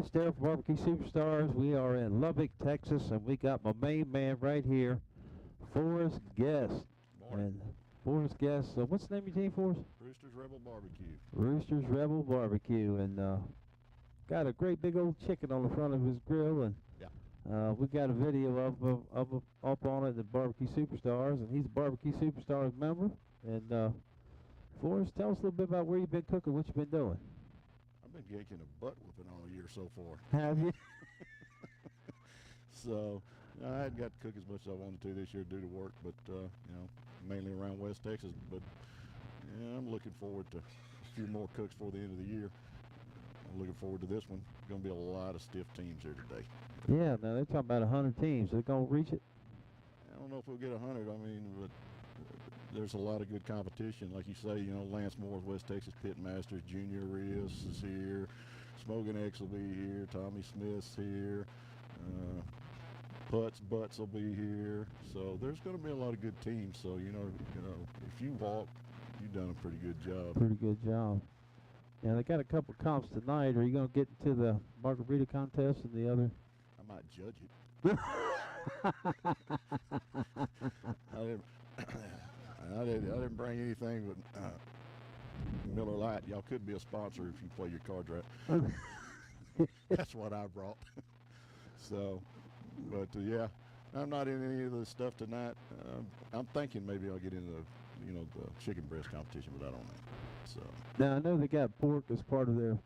it's Dale from Barbecue Superstars. We are in Lubbock, Texas, and we got my main man right here, Forrest Guest. Morning. And Forrest Guest, what's the name of your team, Forrest? Roosters Rebel Barbecue. Roosters Rebel Barbecue, and got a great big old chicken on the front of his grill, and we got a video of up on it at Barbecue Superstars, and he's a Barbecue Superstars member. And Forrest, tell us a little bit about where you've been cooking, what you've been doing. I've been getting a butt whooping all year so far. Have you? So I hadn't got to cook as much as I wanted to this year due to work, but you know, mainly around West Texas. But yeah, I'm looking forward to a few more cooks before the end of the year. I'm looking forward to this one. Going to be a lot of stiff teams here today. Yeah, now they're talking about 100 teams. They're going to reach it? I don't know if we'll get 100. I mean, but there's a lot of good competition. Like you say, you know, Lance Moore's West Texas Pit Masters, Junior Rios is here, Smoking X will be here, Tommy Smith's here, Butts will be here. So there's going to be a lot of good teams. So you know, if you walk, you've done a pretty good job. Pretty good job. Yeah, they got a couple comps tonight. Are you going to get into the margarita contest and the other? I might judge it. I didn't bring anything but Miller Lite. Y'all could be a sponsor if you play your cards right. That's what I brought. So, but yeah, I'm not in any of the stuff tonight. I'm thinking maybe I'll get into the chicken breast competition, but I don't know. So now I know they got pork as part of their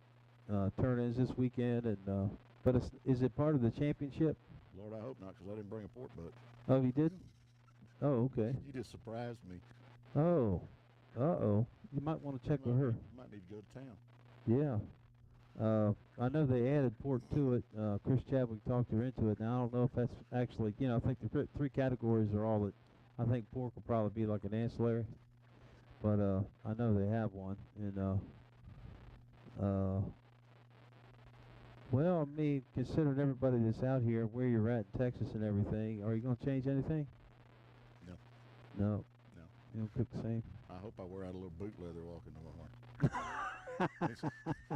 turn-ins this weekend, and but is it part of the championship? Lord, I hope not, because I didn't bring a pork butt. Oh, you didn't? Oh, okay. You just surprised me. Oh, uh-oh. You might want to check with her. You might need to go to town. Yeah. I know they added pork to it. Chris Chadwick talked her into it. Now, I don't know if that's actually, I think the three categories are all that. I think pork will probably be like an ancillary. But I know they have one. And, well, I mean, considering everybody that's out here, where you're at in Texas and everything, are you going to change anything? No. No. No. You don't cook the same? I hope I wear out a little boot leather walking tomorrow.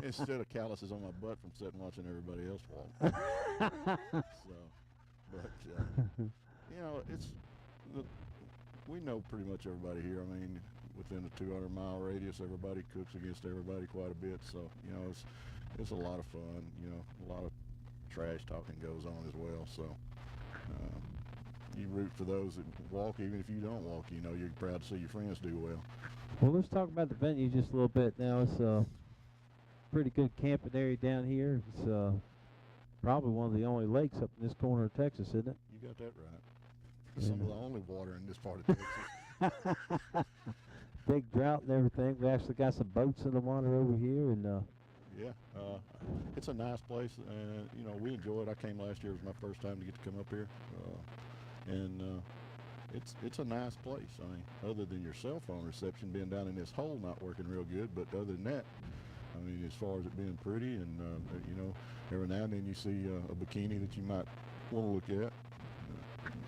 Instead of calluses on my butt from sitting watching everybody else walk. So, but, we know pretty much everybody here. I mean, within a 200-mile radius, everybody cooks against everybody quite a bit. So, it's a lot of fun. A lot of trash talking goes on as well. So, you root for those that walk, even if you don't walk. You're proud to see your friends do well. Well, let's talk about the venue just a little bit now. It's a pretty good camping area down here. It's probably one of the only lakes up in this corner of Texas, isn't it? You got that right. Some of the only water in this part of Texas. Big drought and everything. We actually got some boats in the water over here, and yeah, it's a nice place, and we enjoy it. I came last year; it was my first time to get to come up here, and it's a nice place. I mean, other than your cell phone reception being down in this hole not working real good, but other than that, I mean, as far as it being pretty, and every now and then you see a bikini that you might want to look at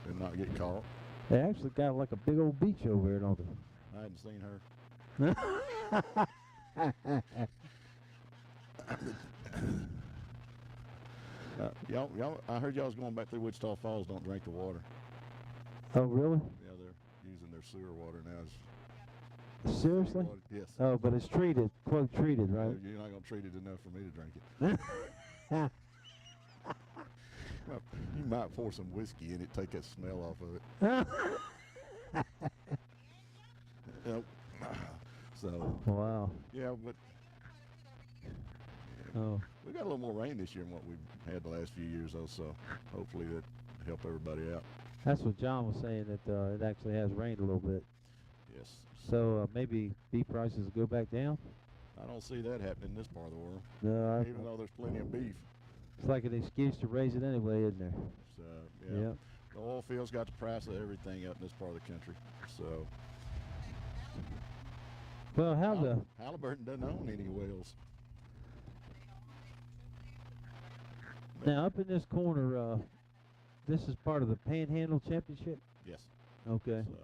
and not get caught. They actually got like a big old beach over there, don't they? I hadn't seen her. Y'all, I heard y'all was going back through Wichita Falls. Don't drink the water. Oh, really? Yeah, they're using their sewer water now. Seriously? Water. Yes. Oh, but it's treated, quote, treated, right? You're not going to treat it enough for me to drink it. Well, you might pour some whiskey in it, take that smell off of it. So. Wow. Yeah, but. Oh. We got a little more rain this year than what we've had the last few years, though, so hopefully that help everybody out. That's what John was saying, that it actually has rained a little bit. Yes. So maybe beef prices will go back down? I don't see that happening in this part of the world. No, even though there's plenty of beef. It's like an excuse to raise it anyway, isn't there? So, yeah. Yep. The oil field's got the price of everything out in this part of the country. So. Well, Halliburton doesn't own any wells. Now, up in this corner, this is part of the Panhandle Championship? Yes. Okay. So,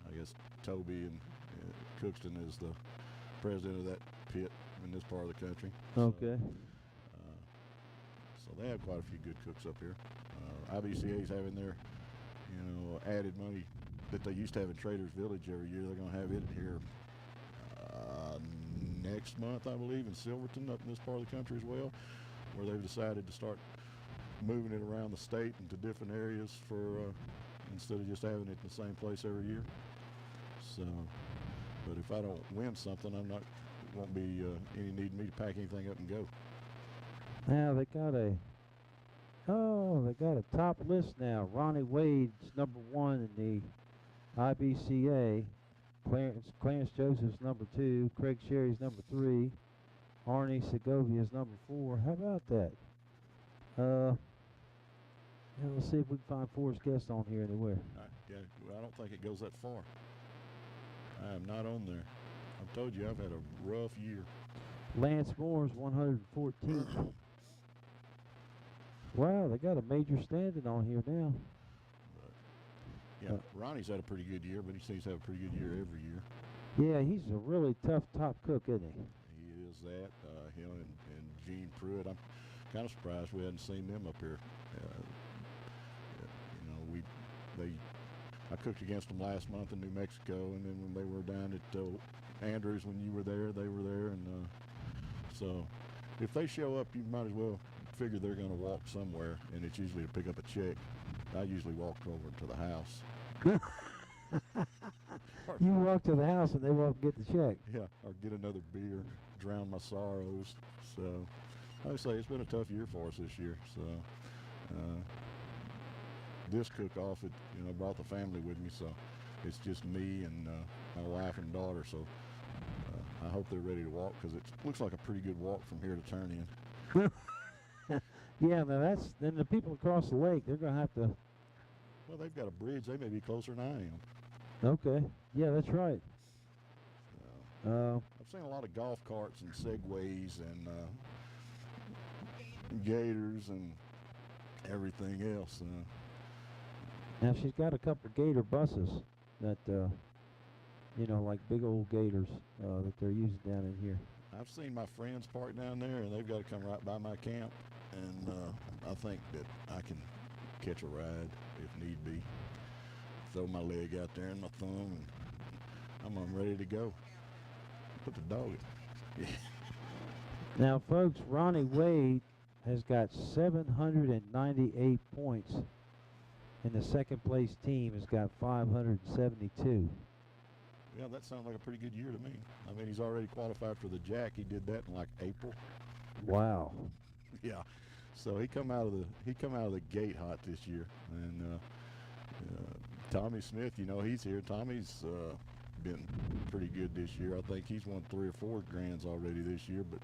I guess Toby and Cookston is the president of that pit in this part of the country. Okay. So they have quite a few good cooks up here. IBCA's having their, added money that they used to have in Traders Village every year. They're going to have it here next month, I believe, in Silverton, up in this part of the country as well, where they've decided to start moving it around the state into different areas for instead of just having it in the same place every year. So, but if I don't win something, won't be any need me to pack anything up and go. Now they got a top list now. Ronnie Wade's number 1 in the IBCA. Clarence Joseph's number 2. Craig Sherry's number 3. Arnie Segovia's number 4. How about that? Let's see if we can find Forrest Guest on here anywhere. I don't think it goes that far. I am not on there. I've told you I've had a rough year. Lance Moore's 114th. Wow, they got a major standing on here now. Yeah, Ronnie's had a pretty good year, but he seems to have a pretty good year every year. Yeah, he's a really tough top cook, isn't he? He is that. Him and Gene Pruitt. I'm kind of surprised we hadn't seen them up here. I cooked against them last month in New Mexico, and then when they were down at Andrews, when you were there, they were there, and so if they show up, you might as well figure they're going to walk somewhere, and it's usually to pick up a check. I usually walk over to the house. You walk to the house and they walk and get the check. Yeah, or get another beer, drown my sorrows. So, like I say, it's been a tough year for us this year. So, this cook-off, brought the family with me. So, it's just me and my wife and daughter. So, I hope they're ready to walk because it looks like a pretty good walk from here to turn in. Yeah, now then the people across the lake, they're going to have to. Well, they've got a bridge. They may be closer than I am. Okay. Yeah, that's right. I've seen a lot of golf carts and Segways and gators and everything else. Now she's got a couple of gator buses that, like big old gators that they're using down in here. I've seen my friends park down there, and they've got to come right by my camp, and I think that I can catch a ride if need be. Throw my leg out there and my thumb, and I'm ready to go. Put the dog in. Yeah. Now, folks, Ronnie Wade has got 798 points, and the second place team has got 572. Yeah, that sounds like a pretty good year to me. I mean, he's already qualified for the Jack. He did that in like April. Wow. Yeah. So he come out of the gate hot this year. And Tommy Smith, he's here. Tommy's been pretty good this year. I think he's won 3 or 4 grands already this year. But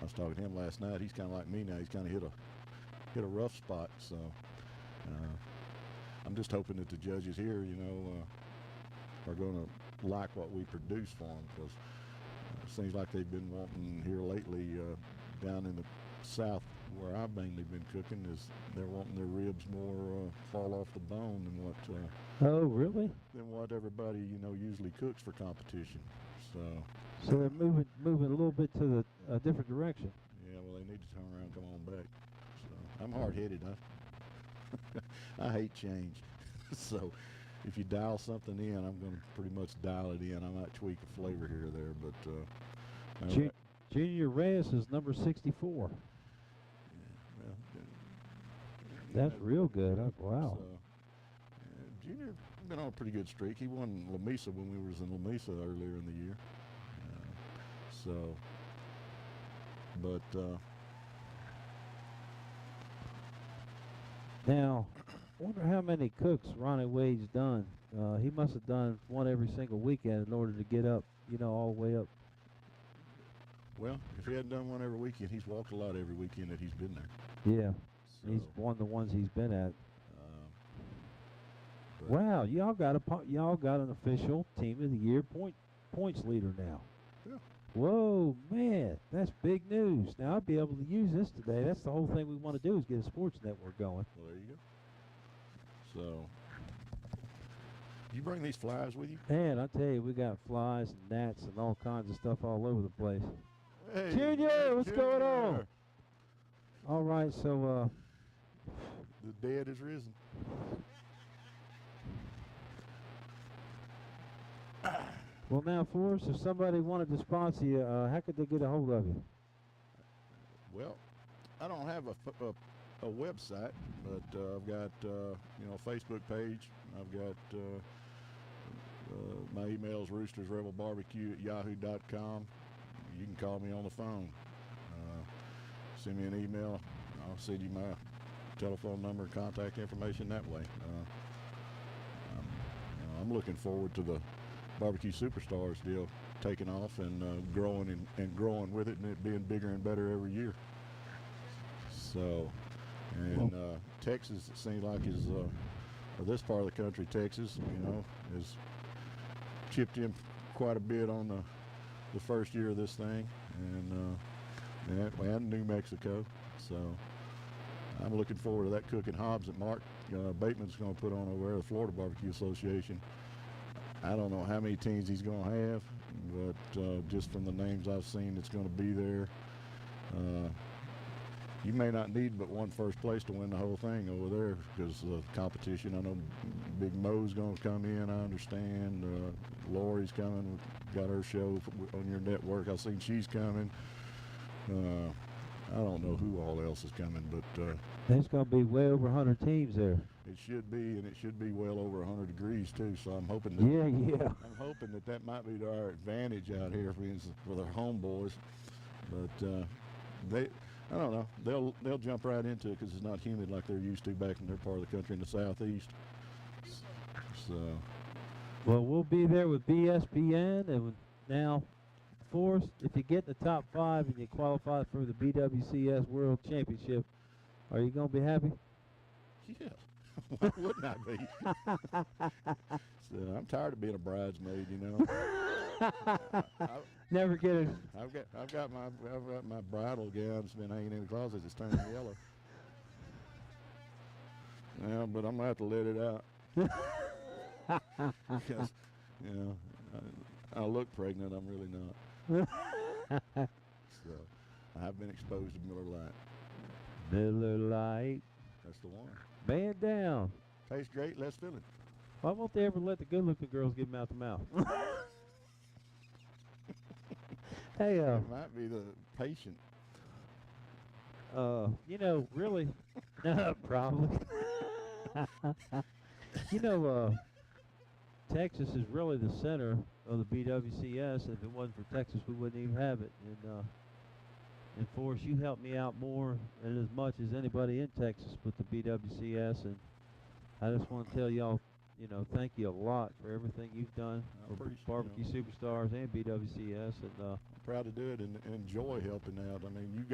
I was talking to him last night. He's kind of like me now. He's kind of hit a rough spot. So I'm just hoping that the judges here, are going to like what we produce for them, because it seems like they've been wanting here lately down in the south where I've mainly been cooking, is they're wanting their ribs more fall off the bone than what oh really than what everybody usually cooks for competition. So they're moving a little bit to the different direction. Yeah, well, they need to turn around and come on back. So I'm hard-headed. I hate change. So if you dial something in, I'm going to pretty much dial it in. I might tweak a flavor here or there, but Junior Reyes is number 64. Yeah, well, that's real good. Wow. So, Junior been on a pretty good streak. He won La Mesa when we was in La Mesa earlier in the year. Now, I wonder how many cooks Ronnie Wade's done. He must have done one every single weekend in order to get up, all the way up. Well, if he hadn't done one every weekend, he's walked a lot every weekend that he's been there. Yeah, so, he's won the ones he's been at. Wow, y'all got an official team of the year points leader now. Yeah. Whoa, man, that's big news. Now I'll be able to use this today. That's the whole thing we want to do, is get a sports network going. Well, there you go. So, you bring these flies with you? Man, I tell you, we got flies and gnats and all kinds of stuff all over the place. Hey, Junior, what's going on? All right, so The dead is risen. well now, Forrest, if somebody wanted to sponsor you, how could they get a hold of you? Well, I don't have a website, but I've got a Facebook page. I've got my email is roostersrebelbarbecue@yahoo.com. You can call me on the phone. Send me an email. I'll send you my telephone number and contact information that way. I'm looking forward to the Barbecue Superstars deal taking off and growing with it, and it being bigger and better every year. So, and Texas, it seems like is or this part of the country, Texas, is chipped in quite a bit on the first year of this thing, and New Mexico. So I'm looking forward to that cooking hobs that Mark Bateman's going to put on over there, the Florida Barbecue Association. I don't know how many teams he's going to have, but just from the names I've seen, it's going to be there. You may not need but one first place to win the whole thing over there because of the competition. I know Big Mo's going to come in, I understand. Lori's coming, got her show on your network. I've seen she's coming. I don't know who all else is coming, but there's going to be way over 100 teams there. It should be, and it should be well over 100 degrees too. So I'm hoping that I'm hoping that might be to our advantage out here for their homeboys. But I don't know. They'll jump right into it because it's not humid like they're used to back in their part of the country in the southeast. So. Well, we'll be there with BSPN, and now, Forrest, if you get in the top 5 and you qualify for the BWCS World Championship, are you going to be happy? Yeah. Why wouldn't I be? So I'm tired of being a bridesmaid, Never get it. I've got my bridal gown's been hanging in the closet. It's turning yellow. Yeah, but I'm gonna have to let it out. Because I look pregnant. I'm really not. So I've been exposed to Miller Lite. Miller Lite. That's the one. Man down. Tastes great. Let's fill it. Why won't they ever let the good-looking girls get mouth to mouth? Hey, it might be the patient. Really, no, probably. Texas is really the center of the BWCS. If it wasn't for Texas, we wouldn't even have it. And Forrest, you helped me out more and as much as anybody in Texas with the BWCS, and I just want to tell y'all, thank you a lot for everything you've done for Barbecue Superstars and BWCS. And I'm proud to do it and enjoy helping out. I mean,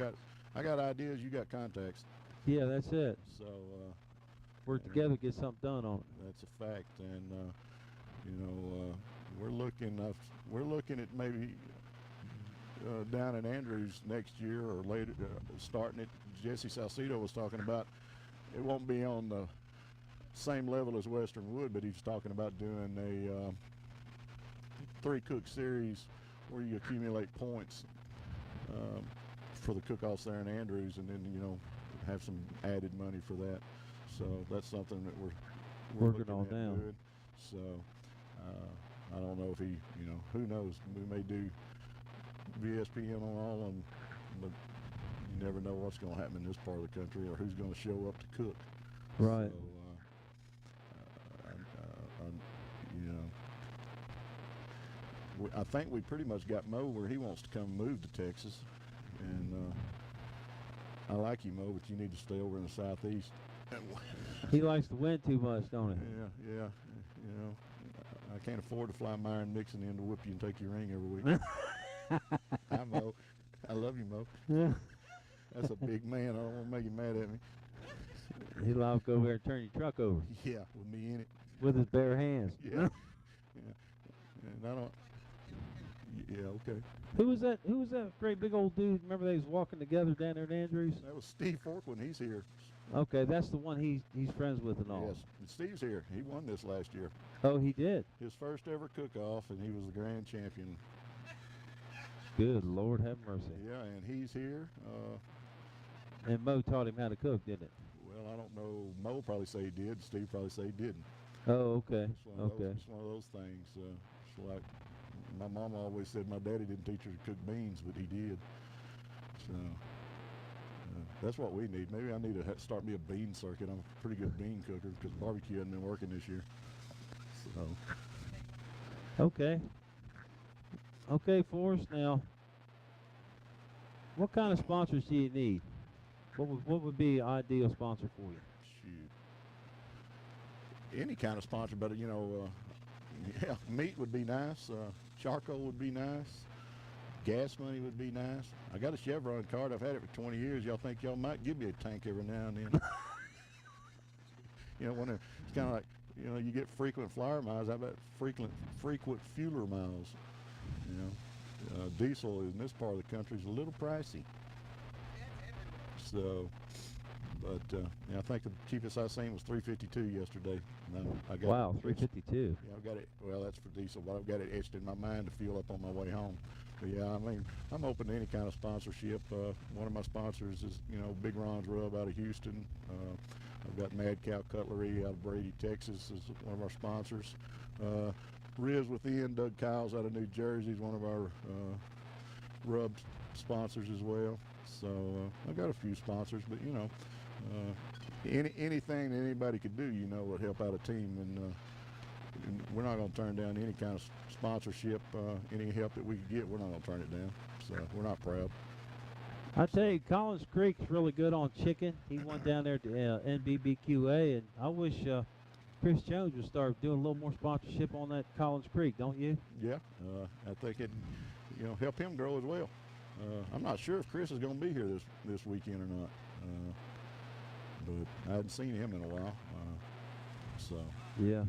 I got ideas, you got contacts. Yeah, that's it. So work together, get something done on it. That's a fact, and we're looking at maybe down in Andrews next year or later, starting it. Jesse Salcido was talking about it won't be on the same level as Western Wood, but he's talking about doing a 3-cook series where you accumulate points for the cook-offs there in Andrews, and then have some added money for that. So that's something that we're working on now. Doing. So I don't know if he, who knows? We may do VSPN on all of them, but you never know what's going to happen in this part of the country or who's going to show up to cook. Right. So, I think we pretty much got Mo where he wants to come move to Texas, and I like you, Mo, but you need to stay over in the southeast. He likes to win too much, don't he? Yeah. I can't afford to fly Myron Nixon in to whip you and take your ring every week. Hi, Mo. I love you, Mo. Yeah. That's a big man. I don't want to make him mad at me. He'll have to go over there and turn your truck over. Yeah, with me in it. With his bare hands. Yeah. And I don't. Yeah, okay. Who was that great big old dude? Remember they was walking together down there at Andrews? That was Steve Forkland. He's here. Okay, that's the one he's friends with and all. Yes, and Steve's here. He won this last year. Oh, he did? His first ever cook-off, and he was the grand champion. Good Lord have mercy. Yeah, and he's here. And Mo taught him how to cook, didn't it? Well, I don't know. Mo probably say he did. Steve probably say he didn't. Oh, okay. It's one of those things. It's like my mom always said my daddy didn't teach her to cook beans, but he did. So that's what we need. Maybe I need to start me a bean circuit. I'm a pretty good bean cooker because barbecue hasn't been working this year. So. Okay. Okay, Forrest. Now, what kind of sponsors do you need? What would be an ideal sponsor for you? Shoot. Any kind of sponsor, but yeah, meat would be nice. Charcoal would be nice. Gas money would be nice. I got a Chevron card. I've had it for 20 years. Y'all think y'all might give me a tank every now and then? When it's kind of like, you get frequent flyer miles. How about frequent fueler miles? Diesel in this part of the country is a little pricey. So, but I think the cheapest I seen was $3.52 yesterday. I got wow, $3.52. Yeah, I've got it. Well, that's for diesel, but I've got it etched in my mind to fuel up on my way home. But yeah, I mean, I'm open to any kind of sponsorship. One of my sponsors is, Big Ron's Rub out of Houston. I've got Mad Cow Cutlery out of Brady, Texas, is one of our sponsors. Riz Within, Doug Kyles out of New Jersey is one of our rub sponsors as well. So I've got a few sponsors, but anything that anybody could do, would help out a team, and we're not going to turn down any kind of sponsorship. Any help that we could get, we're not going to turn it down. So we're not proud. I tell you, Collins Creek's really good on chicken. He went down there to NBBQA, and I wish Chris Jones would start doing a little more sponsorship on that Collins Creek, don't you? Yeah, I think it, help him grow as well. I'm not sure if Chris is going to be here this weekend or not, but I hadn't seen him in a while. So yeah,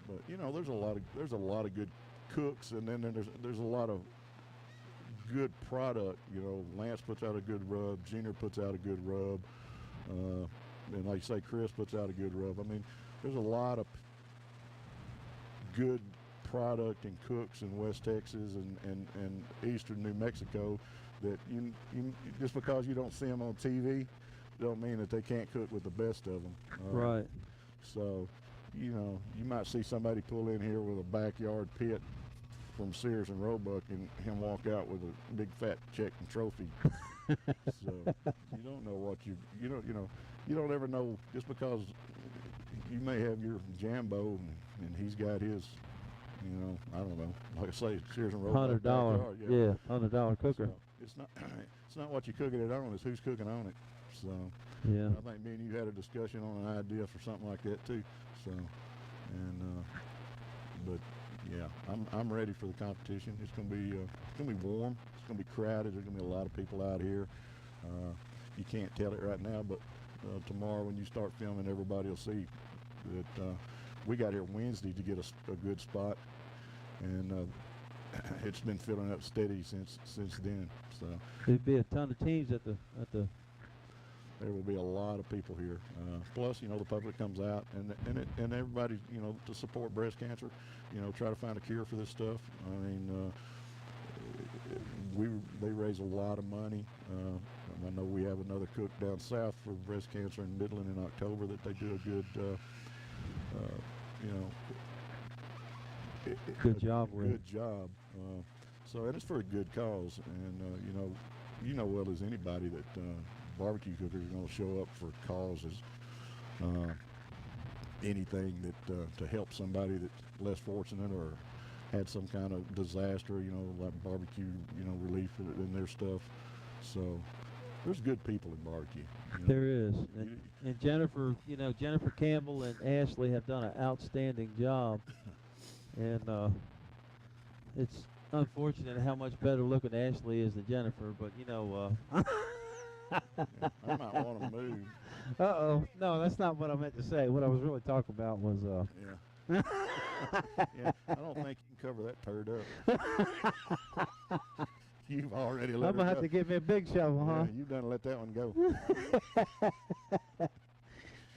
but there's a lot of good cooks, and then there's a lot of good product. Lance puts out a good rub, Jenner puts out a good rub, and like you say, Chris puts out a good rub. I mean, there's a lot of good product and cooks in West Texas and eastern New Mexico that you just because you don't see them on TV don't mean that they can't cook with the best of them. Right. So, you might see somebody pull in here with a backyard pit from Sears and Roebuck and him walk out with a big fat check and trophy. So you don't know what you don't ever know, just because you may have your Jambo and he's got his, I don't know, like I say, Sears and Roebuck. $100, yeah, $100 cooker. So it's not what you're cooking it on, it's who's cooking on it. So yeah, I think me and you had a discussion on an idea for something like that too. So, and but yeah, I'm ready for the competition. It's gonna be warm. It's gonna be crowded. There's gonna be a lot of people out here. You can't tell it right now, but tomorrow when you start filming, everybody will see that we got here Wednesday to get a good spot, and it's been filling up steady since then. So there'd be a ton of teams at the. There will be a lot of people here. Plus, the public comes out, and everybody, to support breast cancer, try to find a cure for this stuff. I mean, they raise a lot of money. I know we have another cook down south for breast cancer in Midland in October that they do a good, good job with. Good job. And it's for a good cause. And you know well as anybody that barbecue cookers are going to show up for causes. Anything that to help somebody that's less fortunate or had some kind of disaster, like barbecue, relief in their stuff. So there's good people in barbecue. There is, and Jennifer, Jennifer Campbell and Ashley have done an outstanding job, and it's unfortunate how much better looking Ashley is than Jennifer, but I might want to move. Uh-oh. No, that's not what I meant to say. What I was really talking about was yeah. Yeah, I don't think you can cover that turd up. You've already let I'm going to have to give me a big shovel, huh? Yeah, you've done let that one go.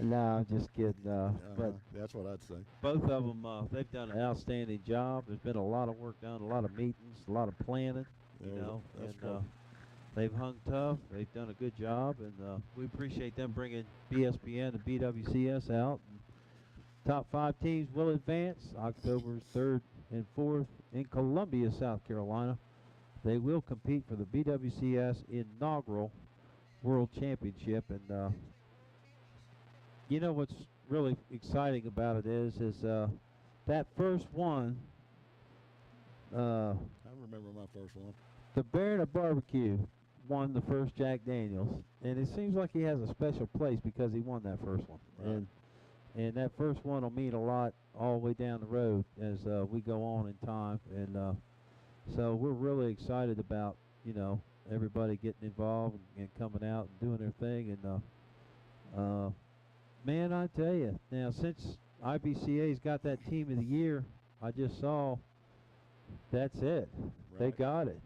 No, I'm just kidding. But that's what I'd say. Both of them, they've done an outstanding job. There's been a lot of work done, a lot of meetings, a lot of planning, That's They've hung tough. They've done a good job, and we appreciate them bringing BSPN and BWCS out. And top 5 teams will advance October 3rd and 4th in Columbia, South Carolina. They will compete for the BWCS inaugural World Championship, and you know what's really exciting about it is that first one. I remember my first one. The Baron of Barbecue won the first Jack Daniels, and it seems like he has a special place because he won that first one. Right. And that first one will mean a lot all the way down the road as we go on in time. And so we're really excited about, you know, everybody getting involved and coming out and doing their thing. And man, I tell you, now since IBCA's got that team of the year, I just saw, that's it. Right. They got it.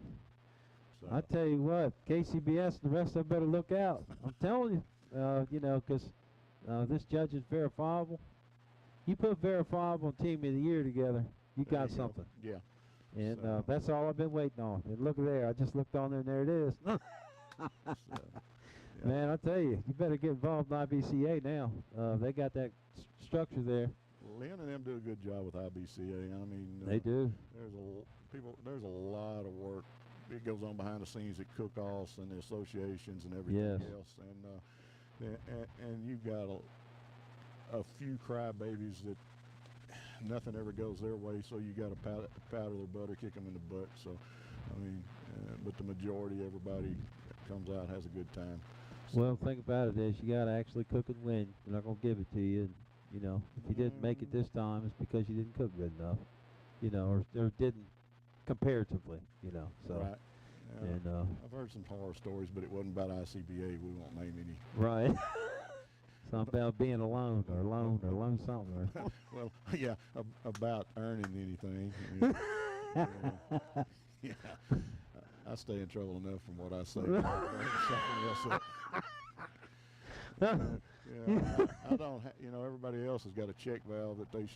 So, I tell you what, KCBS and the rest of them better look out. I'm telling you, you know, because this judge is verifiable. You put verifiable and team of the year together, you got something. Yeah. And So- that's all I've been waiting on. And look there, I just looked on there and there it is. yeah. Man, I tell you, you better get involved in IBCA now. They got that structure there. Lynn and them do a good job with IBCA. I mean, They do. There's a lot of work. It goes on behind the scenes at cook-offs and the associations and everything Yes. else. And you've got a few crybabies that nothing ever goes their way, so you got to powder their butter, kick them in the butt. So, I mean, but the majority, everybody that comes out has a good time. So, Well, the thing about it is you got to actually cook and win. They're not going to give it to you. And, you know, if you didn't make it this time, it's because you didn't cook good enough, you know, or didn't comparatively, you know. So, right. and I've heard some horror stories, but it wasn't about ICBA. We won't name any. right. Something about being alone or something. Or Well, yeah, about earning anything. Yeah. I stay in trouble enough from what I say. Something else I don't. You know, everybody else has got a check valve that they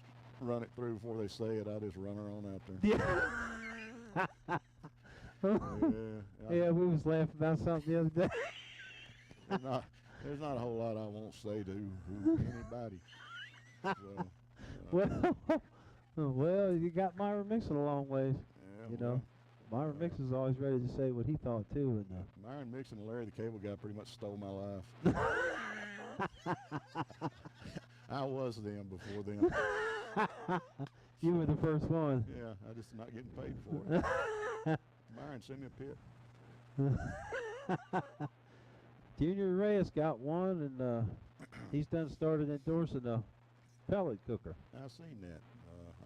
run it through before they say it. I just run her on out there. Yeah. Yeah, we was laughing about something the other day. There's not a whole lot I won't say to anybody. So, well, you got Myron Mixon a long ways. yeah, You know, Myron Mixon's always ready to say what he thought too. And Myron Mixon and Larry the Cable Guy pretty much stole my life. I was them before them. you were the first one. Yeah, I just not getting paid for it. Myron, send me a pit. Junior Reyes got one, and he's done started endorsing a pellet cooker. I've seen that.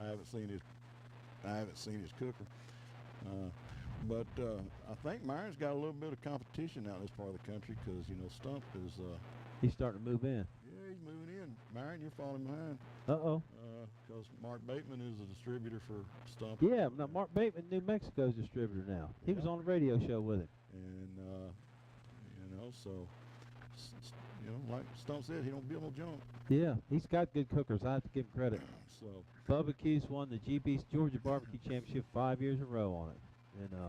I haven't seen his cooker. But I think Myron's got a little bit of competition out in this part of the country because, you know, Stump is. He's starting to move in. Yeah, he's moving in. Myron, you're falling behind. Uh-oh. Because Mark Bateman is a distributor for Stump. Yeah, now Mark Bateman, New Mexico's distributor now. He was on the radio show with him. And, you know, so, you know, like Stump said, he don't build no junk. Yeah, he's got good cookers. I have to give him credit. So, Bubba Q's won the GB's Georgia Barbecue Championship 5 years in a row on it. And,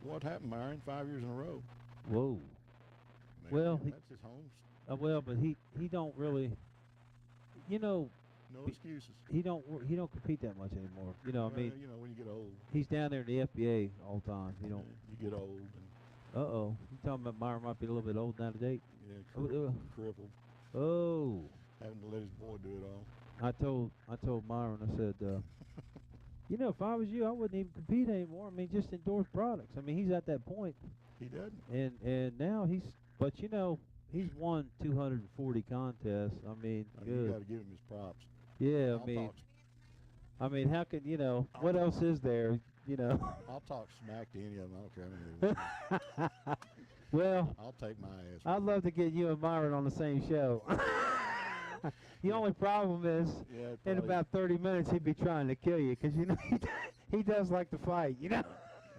what happened, Myron? 5 years in a row. whoa. Man, Well, that's his home. Well, but he don't really, you know, No excuses. he don't compete that much anymore. You know, I mean, you know, when you get old, he's down there in the FBA all the time. You know. you get old and You talking about Myron might be a little bit old now to date? yeah, crippled, Oh. having to let his boy do it all. I told Myron, I said, you know, if I was you, I wouldn't even compete anymore. I mean, just endorse products. I mean, he's at that point. He doesn't. And now but you know, he's won 240 contests. I mean, You good. got to give him his props. Yeah, I'll I mean, how can, you know, what else is there, you know? I'll talk smack to any of them. I don't care how many. They Well, I'll take my ass. I'd love to get you and Myron on the same show. The only problem is, in about 30 minutes, he'd be trying to kill you because, you know, he does like to fight, you know?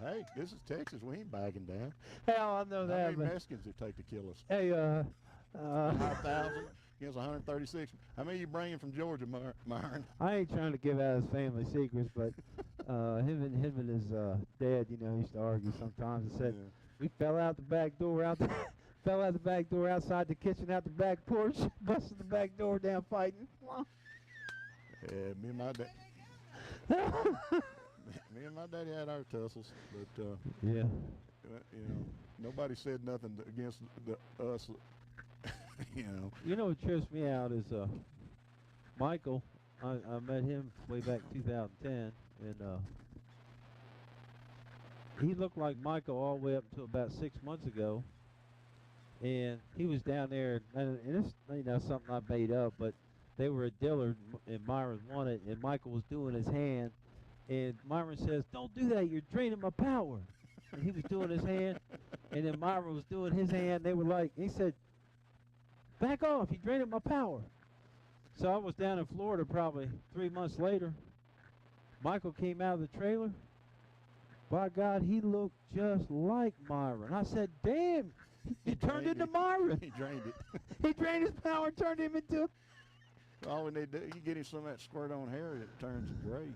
Hey, this is Texas. We ain't backing down. Hell, I know How that, many but Mexicans it take to kill us? hey, 5,000. against 136. How many you bringing from Georgia, Myron? I ain't trying to give out his family secrets, but him and his dad, you know, used to argue sometimes. And said we fell out the back door fell out the back door outside the kitchen, out the back porch, busted the back door down fighting. Yeah, me and my dad. Me and my daddy had our tussles, but yeah, you know, nobody said nothing against us. You know. You know what trips me out is Michael. I met him way back 2010, and he looked like Michael all the way up until about 6 months ago. And he was down there, and it's, you know, something I made up, but they were at Dillard, and Myron won it, and Michael was doing his hand, and Myron says, "Don't do that, you're draining my power." And he was doing his hand, and then Myron was doing his hand. They were like, he said, "Back off, you're draining my power." So I was down in Florida probably 3 months later. Michael came out of the trailer. By God, he looked just like Myron. I said, "Damn, he turned into Myron." He drained it. He drained his power and turned him into... All we need to do, you get him some of that squirt on hair, it turns gray.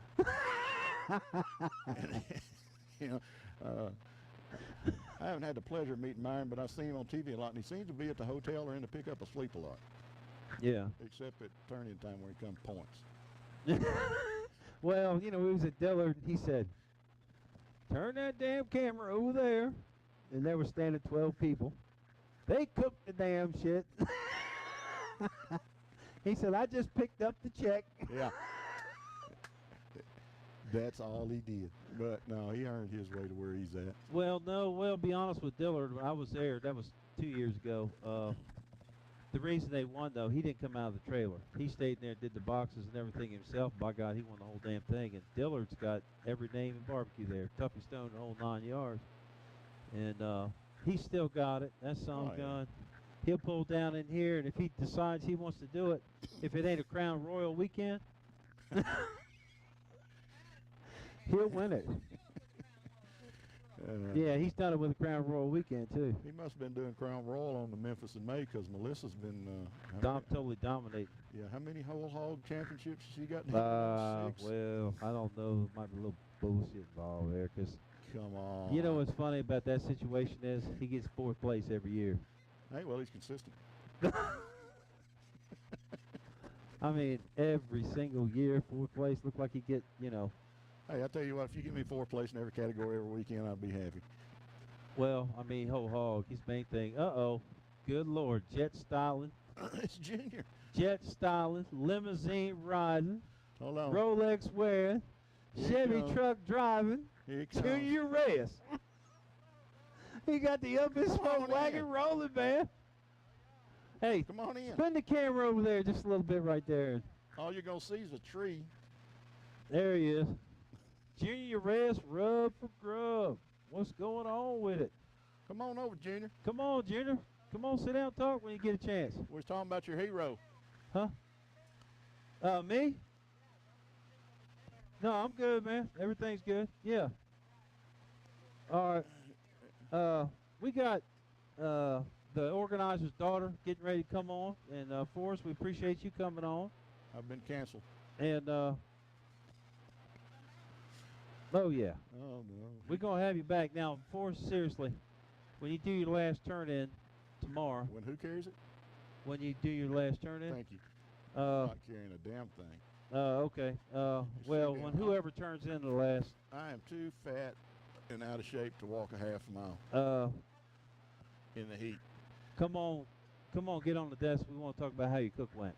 And, you know, I haven't had the pleasure of meeting Myron, but I've seen him on TV a lot, and he seems to be at the hotel or in the pickup asleep a lot. Yeah. Except at turning time where he comes points. Well, you know, we was at Dillard, and he said, "Turn that damn camera over there." And there were standing 12 people. They cooked the damn shit. He said, "I just picked up the check." Yeah. That's all he did. But no, he earned his way to where he's at. Well, no, well, be honest with Dillard, I was there. That was 2 years ago. The reason they won, though, he didn't come out of the trailer. He stayed there and did the boxes and everything himself. By God, he won the whole damn thing. And Dillard's got every name in barbecue there. Tuffy Stone, the whole 9 yards. And he still got it. That son's gone. He'll pull down in here, and if he decides he wants to do it, if it ain't a Crown Royal weekend, he'll win it. Yeah, he's done it with a Crown Royal weekend, too. He must have been doing Crown Royal on the Memphis in May because Melissa's been totally dominating. Yeah, how many whole hog championships has she got? 6? Well, I don't know. There might be a little bullshit involved there because, come on. You know what's funny about that situation is he gets 4th place every year. Hey, well, he's consistent. I mean, every single year, 4th place. Look like he get, you know. Hey, I tell you what, if you give me 4th place in every category every weekend, I'd be happy. Well, I mean, whole hog, his main thing. Uh-oh. Good Lord. Jet styling. It's Junior. Jet styling. Limousine riding. Hold on. Rolex wearing. Chevy truck driving. Junior Reyes. He got the up and smoke wagon rolling, man. Hey, come on in. Spin the camera over there just a little bit right there. All you're going to see is a tree. There he is. Junior Reyes, rub for grub. What's going on with it? Come on over, Junior. Come on, Junior. Come on, sit down and talk when you get a chance. We're talking about your hero. Huh? Me? No, I'm good, man. Everything's good. Yeah. All right. We got the organizer's daughter getting ready to come on. And, Forrest, we appreciate you coming on. I've been canceled. And, oh, yeah. Oh, no. We're going to have you back. Now, Forrest, seriously, when you do your last turn-in tomorrow. When who carries it? When you do your last turn-in. Thank you. I'm not carrying a damn thing. Okay. Well, when whoever turns in the last. I am too fat and out of shape to walk a half mile. In the heat. Come on, get on the desk. We want to talk about how your cook went.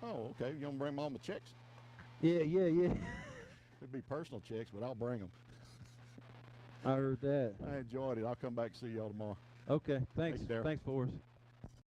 Oh, okay. You want to bring me all my checks? Yeah. It'd be personal checks, but I'll bring them. I heard that. I enjoyed it. I'll come back and see y'all tomorrow. Okay, thanks. Thank you, Darryl. Thanks, Forrest.